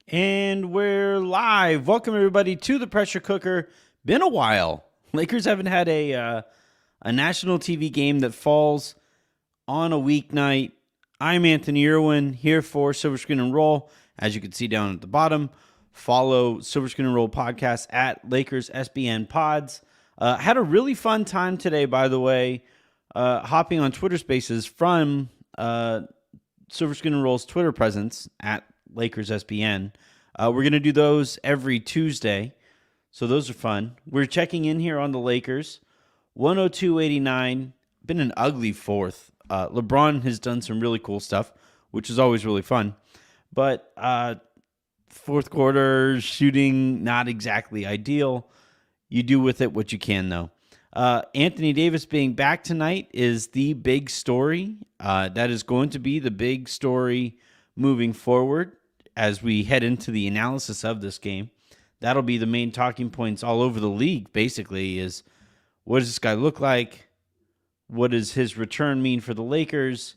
And we're live. Welcome everybody to the Pressure Cooker. Been a while. Lakers haven't had a national TV game that falls on a weeknight. I'm Anthony Irwin here for Silver Screen and Roll. As you can see down at the bottom, follow Silver Screen and Roll podcast at Lakers SBN Pods. Had a really fun time today, by the way, hopping on Twitter Spaces from Silver Screen and Roll's Twitter presence at Lakers SBN. We're going to do those every Tuesday, so those are fun. We're checking in here on the Lakers. 102-89, been an ugly fourth. LeBron has done some really cool stuff, which is always really fun. But fourth quarter shooting, not exactly ideal. You do with it what you can, though. Anthony Davis being back tonight is the big story. That is going to be the big story moving forward as we head into the analysis of this game. That'll be the main talking points all over the league, basically, is what does this guy look like? What does his return mean for the Lakers?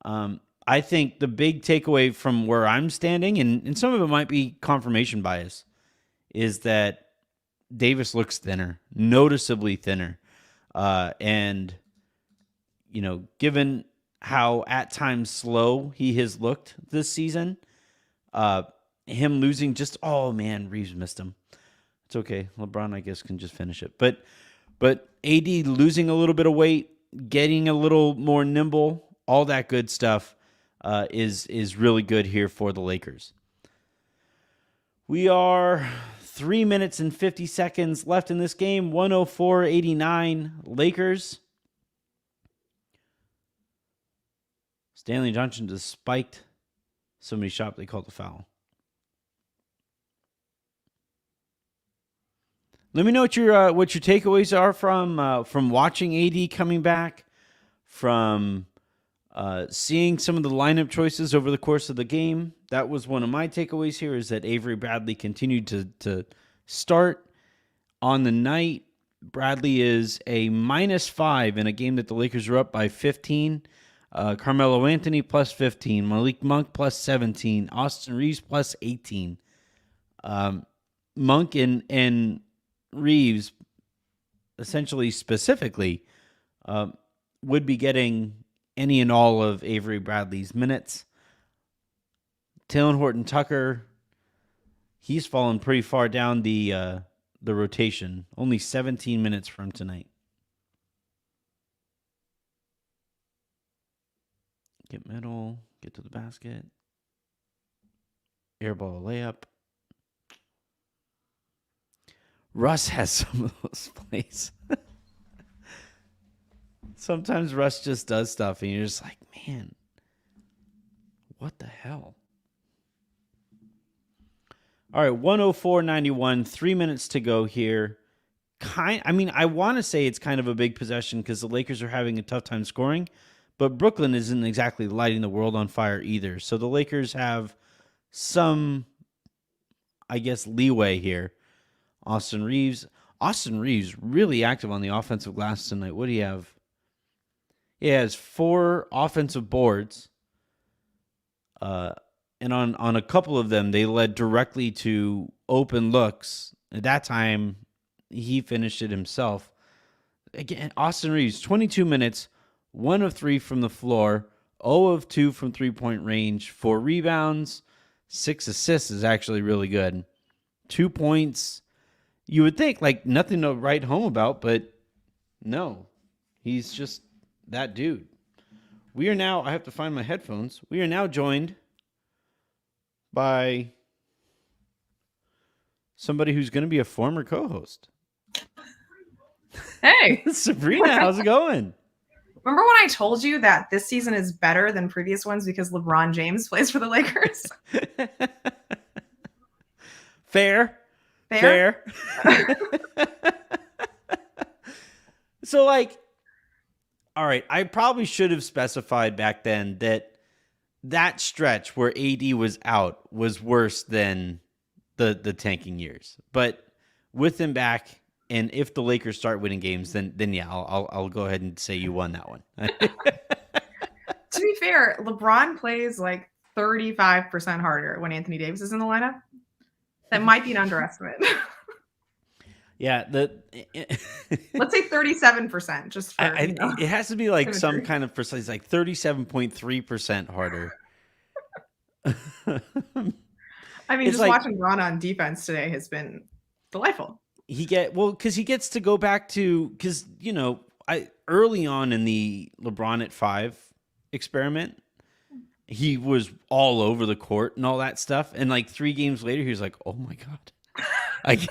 I think the big takeaway from where I'm standing, and some of it might be confirmation bias, is that Davis looks thinner, noticeably thinner. And, you know, given how at times slow he has looked this season, him losing just, oh man, Reeves missed him. It's okay. LeBron, I guess, can just finish it. But AD losing a little bit of weight, getting a little more nimble, all that good stuff is really good here for the Lakers. We are 3 minutes and 50 seconds left in this game. 104-89 Lakers. Stanley Johnson just spiked. Somebody shot, they called a foul. Let me know what your takeaways are from watching AD coming back, from seeing some of the lineup choices over the course of the game. That was one of my takeaways here, is that Avery Bradley continued to start on the night. Bradley is a -5 in a game that the Lakers are up by 15. Carmelo Anthony plus 15, Malik Monk plus 17, Austin Reeves plus 18. Monk and Reeves, essentially specifically, would be getting any and all of Avery Bradley's minutes. Talen Horton-Tucker, he's fallen pretty far down the rotation. Only 17 minutes from tonight. Get middle, get to the basket. Airball layup. Russ has some of those plays. Sometimes Russ just does stuff and you're just like, man, what the hell? All right, 104-91, 3 minutes to go here. I want to say it's kind of a big possession because the Lakers are having a tough time scoring, but Brooklyn isn't exactly lighting the world on fire either. So the Lakers have some, I guess, leeway here. Austin Reeves really active on the offensive glass tonight. What do you have? He has 4 offensive boards. And on a couple of them, they led directly to open looks. At that time, he finished it himself. Again, Austin Reeves, 22 minutes, 1 of 3 from the floor, 0 of 2 from three-point range, 4 rebounds, 6 assists is actually really good. 2 points. You would think, like, nothing to write home about, but no. He's just that dude. We are now, I have to find my headphones. We are now joined by somebody who's going to be a former co-host. Hey. Sabrina, how's it going? Remember when I told you that this season is better than previous ones because LeBron James plays for the Lakers? Fair. So, like, all right, I probably should have specified back then that stretch where AD was out was worse than the tanking years. But with him back, and if the Lakers start winning games, then yeah, I'll go ahead and say you won that one. To be fair, LeBron plays like 35% harder when Anthony Davis is in the lineup. That might be an underestimate. Yeah, Let's say 37%, just for it has to be like some symmetry. kind of precise, like 37.3% harder. I mean, It's just like watching Ron on defense today has been delightful. because he gets to go back to because I early on in the LeBron at 5 experiment, he was all over the court and all that stuff, and like 3 games later, he was like, "Oh my god, I."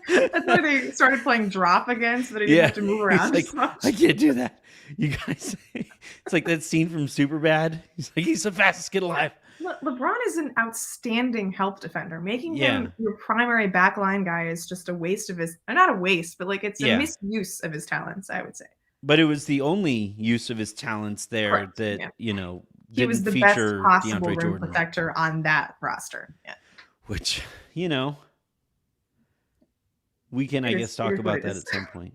That's why they started playing drop again, so that he didn't Yeah, have to move around he's as like, much. I can't do that. You guys, it's like that scene from Superbad. He's like, he's the fastest kid alive. LeBron is an outstanding help defender. Making Yeah, him your primary backline guy is just a waste of his, not a waste, but like it's a yeah. misuse of his talents, I would say. But it was the only use of his talents there Correct. that Yeah. He didn't was the best feature possible DeAndre rim Jordan, protector on that roster. Yeah. which we can, I guess, It talk is what about it that is. at some point.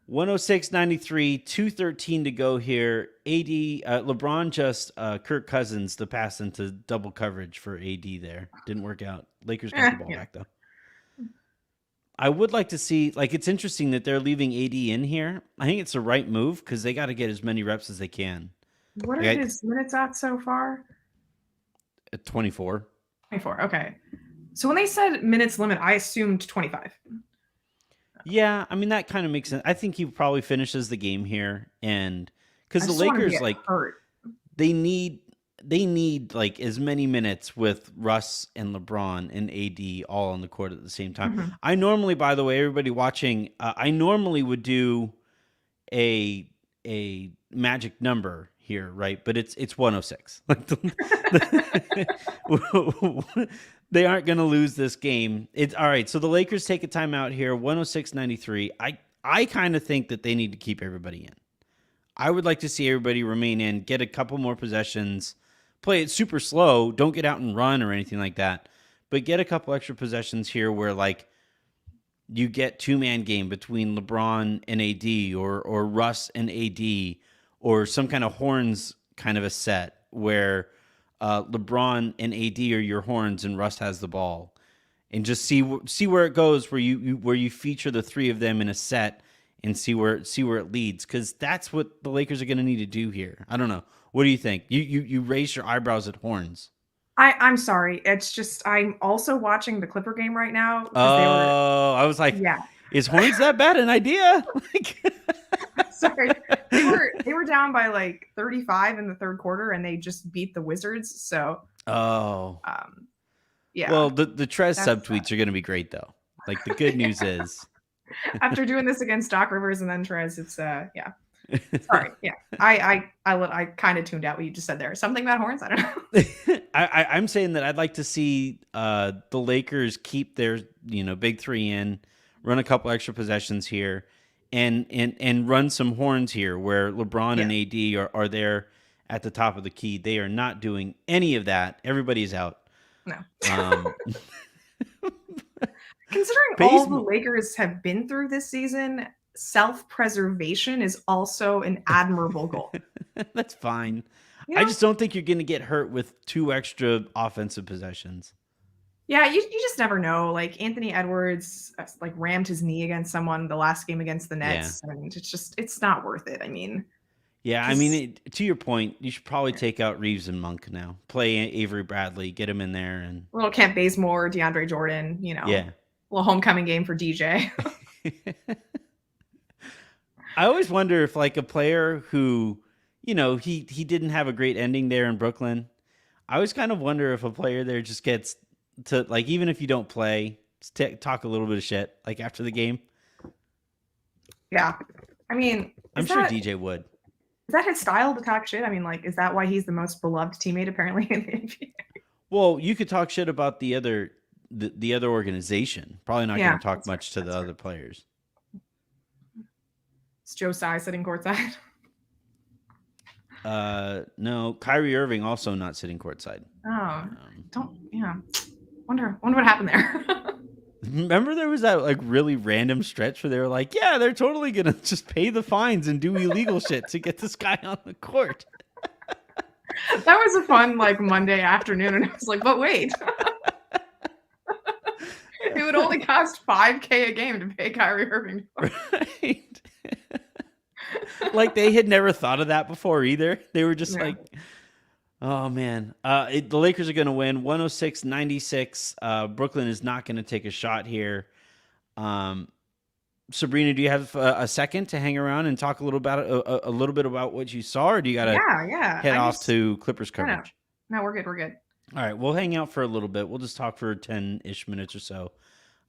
106.93, 2:13 to go here. LeBron just Kirk Cousins the pass into double coverage for AD there. Didn't work out. Lakers got the ball back though. I would like to see, like, it's interesting that they're leaving AD in here. I think it's the right move because they got to get as many reps as they can. What are his minutes at so far? At 24. 24. Okay. So when they said minutes limit, I assumed 25. Yeah, I mean that kind of makes sense. I think he probably finishes the game here, and because the Lakers hurt. they need like as many minutes with Russ and LeBron and AD all on the court at the same time. Mm-hmm. I normally, by the way, everybody watching, I normally would do a magic number here, right? But it's 106. They aren't going to lose this game. It's all right. So the Lakers take a timeout here, 106-93. I kind of think that they need to keep everybody in. I would like to see everybody remain in, get a couple more possessions, play it super slow. Don't get out and run or anything like that, but get a couple extra possessions here where like you get 2-man game between LeBron and AD or Russ and AD or some kind of horns kind of a set where LeBron and AD are your horns and Russ has the ball, and just see where it goes, where you feature the 3 of them in a set and see where it leads, because that's what the Lakers are going to need to do here. I don't know. What do you think? You raise your eyebrows at horns. I'm sorry. It's just I'm also watching the Clipper game right now. Oh, I was like, yeah. Is horns that bad an idea? Sorry. They were down by like 35 in the third quarter, and they just beat the Wizards. So yeah. Well, the Trez subtweets are going to be great though. Like the good news is after doing this against Doc Rivers and then Trez, it's yeah. Sorry. Yeah. I kind of tuned out what you just said there. Something about horns? I don't know. I'm saying that I'd like to see the Lakers keep their big 3 in, run a couple extra possessions here, and run some horns here where LeBron and AD are there at the top of the key. They are not doing any of that. Everybody's out. No. Considering all the Lakers have been through this season, self-preservation is also an admirable goal. That's fine. I just don't think you're going to get hurt with 2 extra offensive possessions. Yeah, you just never know. Like Anthony Edwards like rammed his knee against someone the last game against the Nets. Yeah. I mean, it's not worth it. I mean, yeah, I mean, to your point, you should probably take out Reeves and Monk now. Play Avery Bradley, get him in there, and a little Kent Bazemore, DeAndre Jordan. Yeah, a little homecoming game for DJ. I always wonder if like a player who, he didn't have a great ending there in Brooklyn. I always kind of wonder if a player there just gets to, like, even if you don't play, talk a little bit of shit like after the game. Yeah, I mean, I'm sure DJ would. Is that his style to talk shit? I mean, like, is that why he's the most beloved teammate apparently in the NBA? Well, you could talk shit about the other organization. Probably not going to talk much to the other players. Is Joe Tsai sitting courtside? No, Kyrie Irving also not sitting courtside. Oh, Wonder what happened there. Remember there was that like really random stretch where they were like, yeah, they're totally going to just pay the fines and do illegal shit to get this guy on the court. That was a fun like Monday afternoon, and I was like, but wait, it would only cost $5K a game to pay Kyrie Irving. Right. Like they had never thought of that before either. They were just Yeah. like, oh man, the Lakers are going to win 106-96. Brooklyn is not going to take a shot here. Sabrina, do you have a second to hang around and talk a little about a little bit about what you saw, or do you got to Yeah. head off to Clippers No, no. coverage? No, we're good. We're good. All right, we'll hang out for a little bit. We'll just talk for 10-ish minutes or so.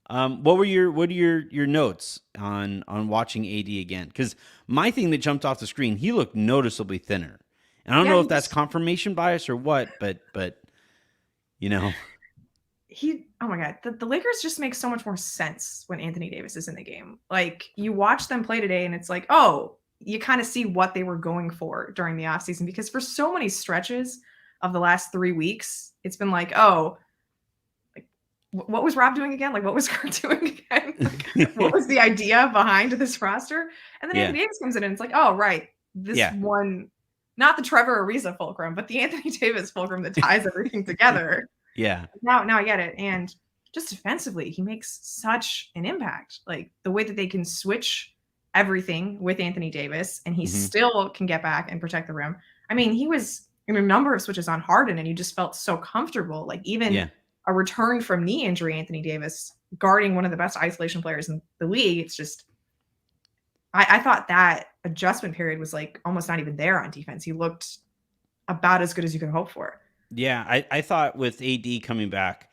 What are your notes on watching AD again? Because my thing that jumped off the screen, he looked noticeably thinner, and I don't Yeah, know he if that's just- confirmation bias or what, but you know, Oh my god, the Lakers just make so much more sense when Anthony Davis is in the game. Like you watch them play today and it's like, oh, you kind of see what they were going for during the offseason, because for so many stretches of the last 3 weeks, it's been like, oh, like what was Rob doing again? Like what was Kurt doing again? Like, what was the idea behind this roster? And then Yeah. Anthony Davis comes in and it's like, oh right, this one, not the Trevor Ariza fulcrum, but the Anthony Davis fulcrum that ties everything together. yeah, Now I get it. And just defensively, he makes such an impact. Like the way that they can switch everything with Anthony Davis and he still can get back and protect the rim. I mean, he was in a number of switches on Harden and you just felt so comfortable. Like even a return from knee injury, Anthony Davis guarding one of the best isolation players in the league. It's just, I thought that adjustment period was like almost not even there on defense. He looked about as good as you could hope for. Yeah, I thought with AD coming back,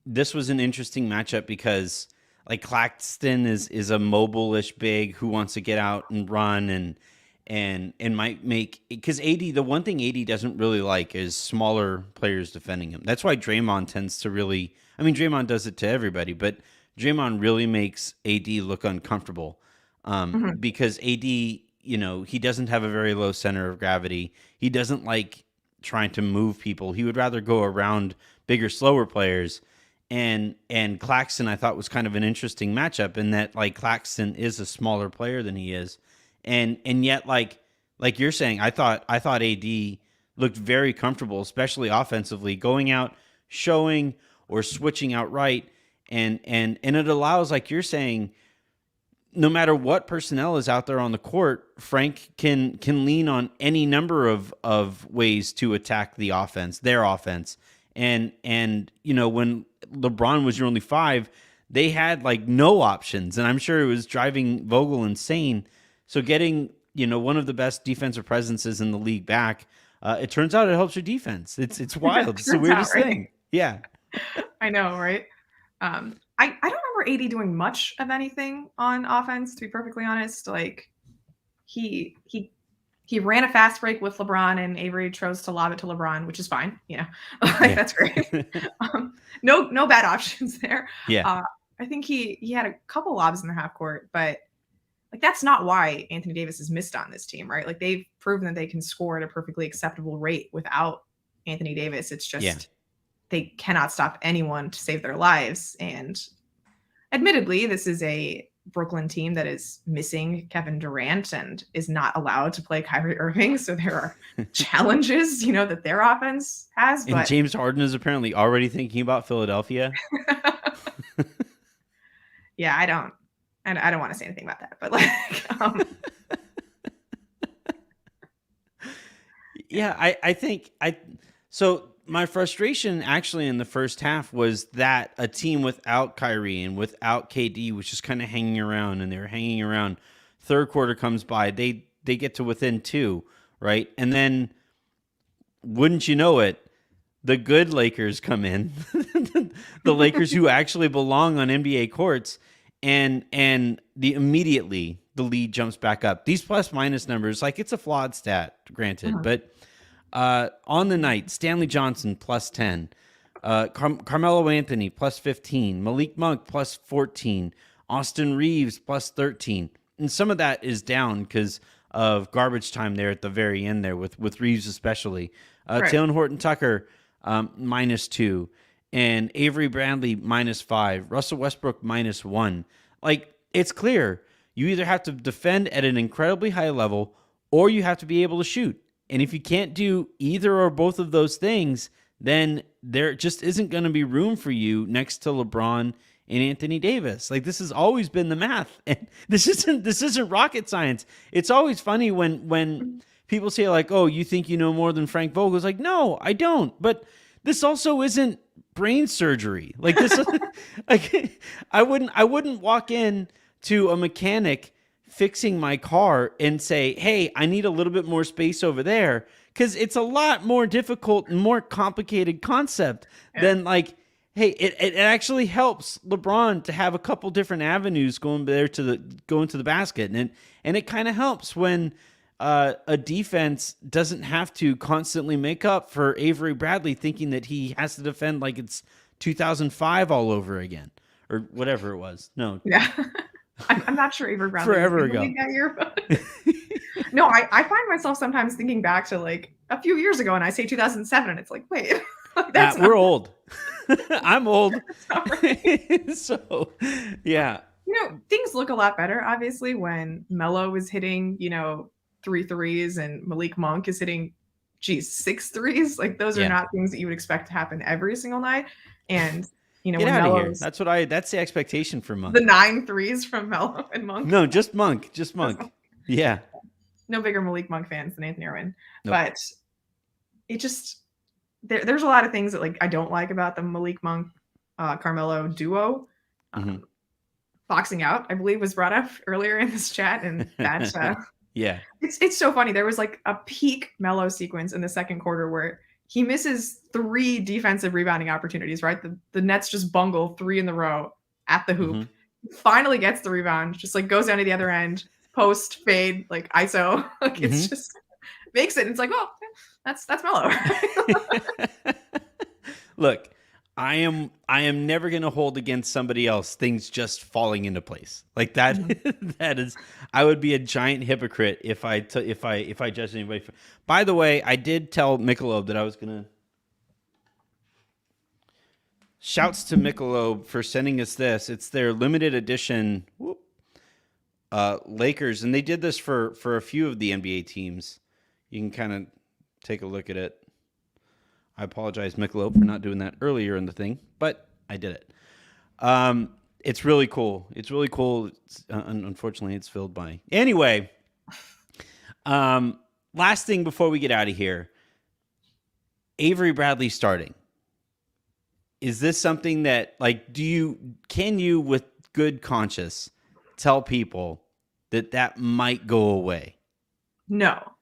this was an interesting matchup because like Claxton is a mobile-ish big who wants to get out and run and might make, because AD, the one thing AD doesn't really like is smaller players defending him. That's why Draymond tends to really, I mean Draymond does it to everybody, but Draymond really makes AD look uncomfortable because AD, you know, he doesn't have a very low center of gravity. He doesn't like trying to move people. He would rather go around bigger, slower players. And Claxton, I thought, was kind of an interesting matchup in that like Claxton is a smaller player than he is, and yet like you're saying, I thought AD looked very comfortable, especially offensively, going out, showing or switching outright, and it allows, like you're saying, no matter what personnel is out there on the court, Frank can lean on any number of ways to attack the offense, their offense. And you know, when LeBron was your only 5, they had like no options, and I'm sure it was driving Vogel insane. So getting, you know, one of the best defensive presences in the league back, it turns out it helps your defense. It's wild. It's the weirdest thing. Yeah. I know, right? I don't remember AD doing much of anything on offense, to be perfectly honest. Like he ran a fast break with LeBron and Avery chose to lob it to LeBron, which is fine. You know, like that's great. No bad options there. Yeah. I think he had a couple lobs in the half court, but like that's not why Anthony Davis is missed on this team, right? Like they've proven that they can score at a perfectly acceptable rate without Anthony Davis. It's just they cannot stop anyone to save their lives. And admittedly, this is a Brooklyn team that is missing Kevin Durant and is not allowed to play Kyrie Irving. So there are challenges, you know, that their offense has. And James Harden is apparently already thinking about Philadelphia. Yeah, I don't want to say anything about that, but like, yeah, I think so my frustration actually in the first half was that a team without Kyrie and without KD was just kind of hanging around, and they were hanging around. Third quarter comes by, they get to within 2, right? And then wouldn't you know it, the good Lakers come in, the Lakers who actually belong on NBA courts, and immediately the lead jumps back up. These plus minus numbers, like it's a flawed stat, granted, but on the night, Stanley Johnson plus 10, Carmelo Anthony plus 15, Malik Monk plus 14, Austin Reeves plus 13, and some of that is down because of garbage time there at the very end there with Reeves especially. Taylor Horton-Tucker minus 2, and Avery Bradley minus 5, Russell Westbrook minus 1. Like, it's clear you either have to defend at an incredibly high level or you have to be able to shoot. And if you can't do either or both of those things, then there just isn't going to be room for you next to LeBron and Anthony Davis. Like, this has always been the math. And this isn't rocket science. It's always funny when people say, like, oh, you think you know more than Frank Vogel. It's like, no, I don't. But this also isn't brain surgery. Like, this like, I wouldn't walk in to a mechanic fixing my car and say, hey, I need a little bit more space over there, because it's a lot more difficult and more complicated concept than, like, hey, it actually helps LeBron to have a couple different avenues going to the basket. And it kind of helps when a defense doesn't have to constantly make up for Avery Bradley thinking that he has to defend like it's 2005 all over again, or whatever it was. No. Yeah. I'm not sure Avery Bradley forever ago that year, but no, I find myself sometimes thinking back to like a few years ago, and I say 2007, and it's like, wait, we're old. I'm old. Right. So, yeah. Things look a lot better, obviously, when Melo is hitting, 3 threes and Malik Monk is hitting, 6 threes. Like, those are not things that you would expect to happen every single night. And, get out of here. That's the expectation for Monk. The 9 threes from Melo and Monk. No, just Monk. Yeah. No bigger Malik Monk fans than Anthony Irwin. Nope. But it just, there's a lot of things that, like, I don't like about the Malik Monk Carmelo duo. Boxing out, I believe, was brought up earlier in this chat, and that yeah, it's so funny. There was like a peak Melo sequence in the second quarter where he misses 3 defensive rebounding opportunities. Right, the Nets just bungle 3 in the row at the hoop. Mm-hmm. Finally gets the rebound, just like goes down to the other end, post, fade, like ISO. Like, it's just makes it. And it's like, well, that's Melo. Look, I am never going to hold against somebody else things just falling into place like that. That is, I would be a giant hypocrite if I judged anybody. By the way, I did tell Michelob that I was going to. Shouts to Michelob for sending us this. It's their limited edition Lakers, and they did this for a few of the NBA teams. You can kind of take a look at it. I apologize, Michelob, for not doing that earlier in the thing, but I did it. It's really cool. Unfortunately, it's filled by... Anyway, last thing before we get out of here. Avery Bradley starting. Is this something that, like, can you with good conscience tell people that might go away? No.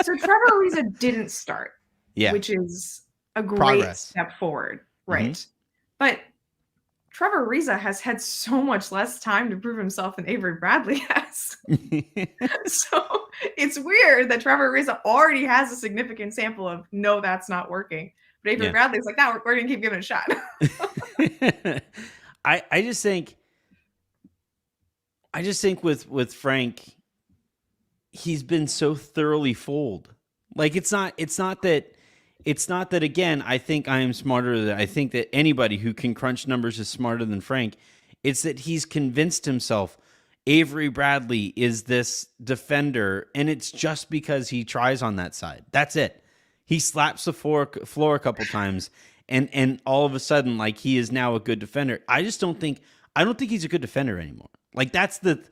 So Trevor Ariza didn't start, which is a great step forward, right? Mm-hmm. But Trevor Ariza has had so much less time to prove himself than Avery Bradley has. So it's weird that Trevor Ariza already has a significant sample of, no, that's not working. But Avery Bradley's like, no, we're going to keep giving it a shot. I just think with Frank, he's been so thoroughly fooled. Like, it's not that again, I think I am smarter than I think that anybody who can crunch numbers is smarter than Frank. It's that he's convinced himself Avery Bradley is this defender, and it's just because he tries on that side. That's it. He slaps the floor a couple times, and all of a sudden, like, he is now a good defender. I don't think he's a good defender anymore. Like, that's the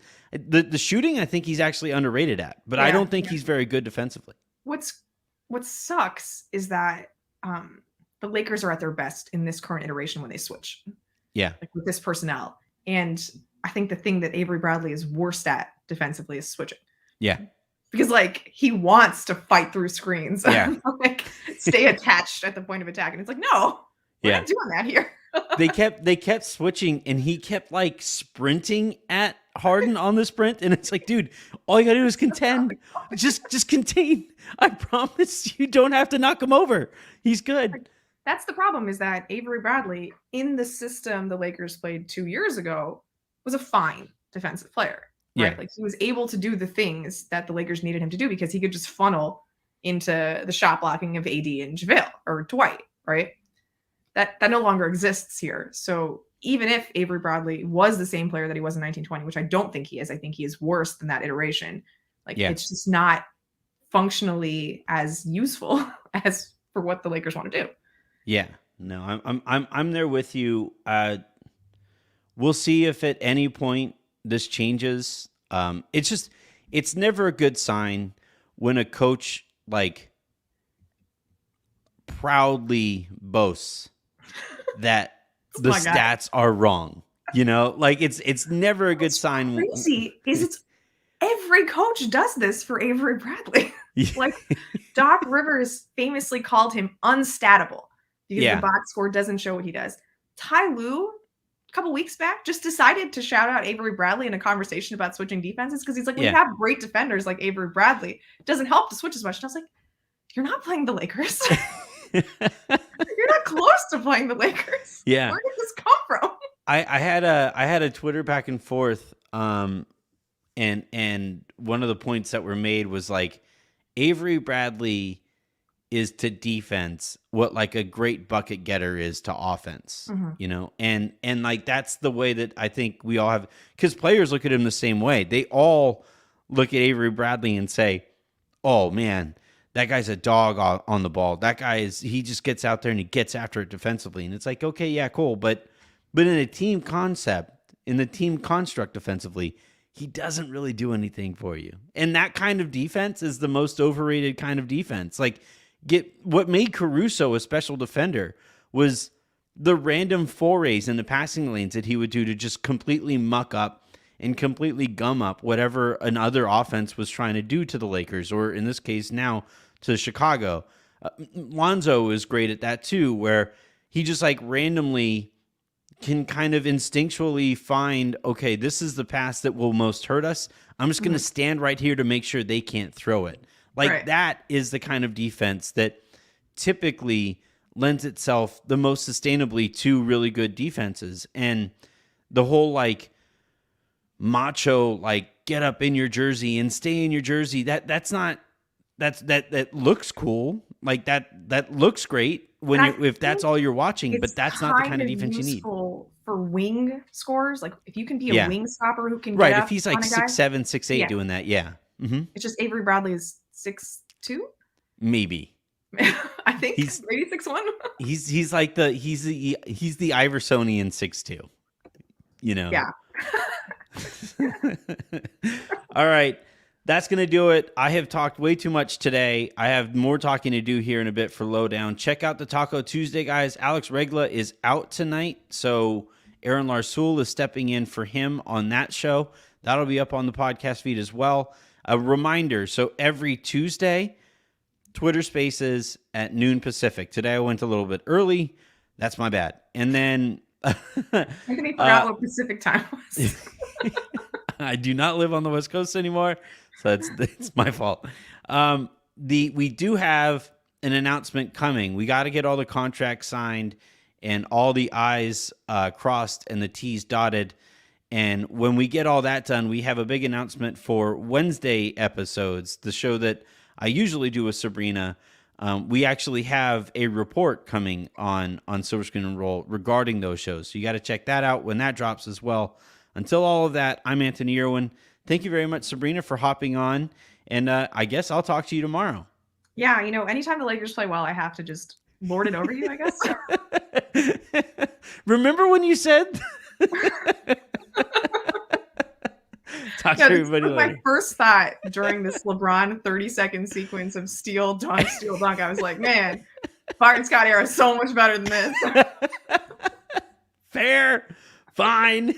shooting, I think he's actually underrated at, but I don't think he's very good defensively. What sucks is that the Lakers are at their best in this current iteration when they switch. Yeah. Like, with this personnel. And I think the thing that Avery Bradley is worst at defensively is switching. Yeah. Because, like, he wants to fight through screens. Yeah. Like, stay attached at the point of attack. And it's like, no, we're not doing that here. They kept switching, and he kept, like, sprinting at Harden on the sprint, and it's like, dude, all you gotta do is contend. Just contain. I promise you don't have to knock him over. He's good. That's the problem, is that Avery Bradley, in the system the Lakers played 2 years ago, was a fine defensive player. Right? Like, he was able to do the things that the Lakers needed him to do because he could just funnel into the shot blocking of AD and JaVale or Dwight, right? That no longer exists here. So even if Avery Bradley was the same player that he was in 1920, which I don't think he is, I think he is worse than that iteration. Like, it's just not functionally as useful as for what the Lakers want to do. Yeah. No, I'm there with you. We'll see if at any point this changes. It's never a good sign when a coach like proudly boasts that the my guy. stats are wrong. You know, like it's never a good sign. Crazy is it's every coach does this for Avery Bradley. Yeah. Like Doc Rivers famously called him unstatable because Yeah. the box score doesn't show what he does. Ty Lue, a couple weeks back, just decided to shout out Avery Bradley in a conversation about switching defenses because he's like, when Yeah. you have great defenders like Avery Bradley, it doesn't help to switch as much. And I was like, you're not playing the Lakers. You're not close to playing the Lakers. Yeah. Where did this come from? I had a Twitter back and forth, and one of the points that were made was like Avery Bradley is to defense what like a great bucket getter is to offense, you know, and like that's the way that I think we all have, because players look at him the same way. They all look at Avery Bradley and say, "Oh man, that guy's a dog on the ball. That guy he just gets out there and he gets after it defensively." And it's like, okay, yeah, cool, but in a team concept, in the team construct defensively, he doesn't really do anything for you. And that kind of defense is the most overrated kind of defense. Like, what made Caruso a special defender was the random forays in the passing lanes that he would do to just completely muck up and completely gum up whatever another offense was trying to do to the Lakers, or in this case now to Chicago. Lonzo is great at that too, where he just like randomly can kind of instinctually find, okay, this is the pass that will most hurt us. I'm just going to stand right here to make sure they can't throw it. Like that is the kind of defense that typically lends itself the most sustainably to really good defenses. And the whole like macho, like get up in your jersey and stay in your jersey, that looks cool. Like that looks great if that's all you're watching, but that's not the kind of defense you need. For wing scores, like if you can be a wing stopper who can right. Get if he's like 6'7", 6'8", doing that, yeah. Mm-hmm. It's just Avery Bradley is 6'2", maybe. I think he's maybe 6'1". He's like he's the Iversonian 6'2". You know. Yeah. All right. That's going to do it. I have talked way too much today. I have more talking to do here in a bit for Lowdown. Check out the Taco Tuesday, guys. Alex Regla is out tonight, so Aaron Larsoul is stepping in for him on that show. That'll be up on the podcast feed as well. A reminder, so every Tuesday, Twitter Spaces at noon Pacific. Today I went a little bit early. That's my bad. And then Anthony forgot what Pacific time was. I do not live on the West Coast anymore, so it's my fault. We do have an announcement coming. We got to get all the contracts signed and all the I's crossed and the T's dotted. And when we get all that done, we have a big announcement for Wednesday episodes, the show that I usually do with Sabrina. We actually have a report coming on Silver Screen and Roll regarding those shows. So you got to check that out when that drops as well. Until all of that, I'm Anthony Irwin. Thank you very much, Sabrina, for hopping on. And I guess I'll talk to you tomorrow. Yeah, anytime the Lakers play well, I have to just lord it over you, I guess. Remember when you said... Talk to everybody later. My first thought during this LeBron 30-second sequence of steal, dunk, steal, dunk. I was like, man, Barton Scott era is so much better than this. Fair. Fine.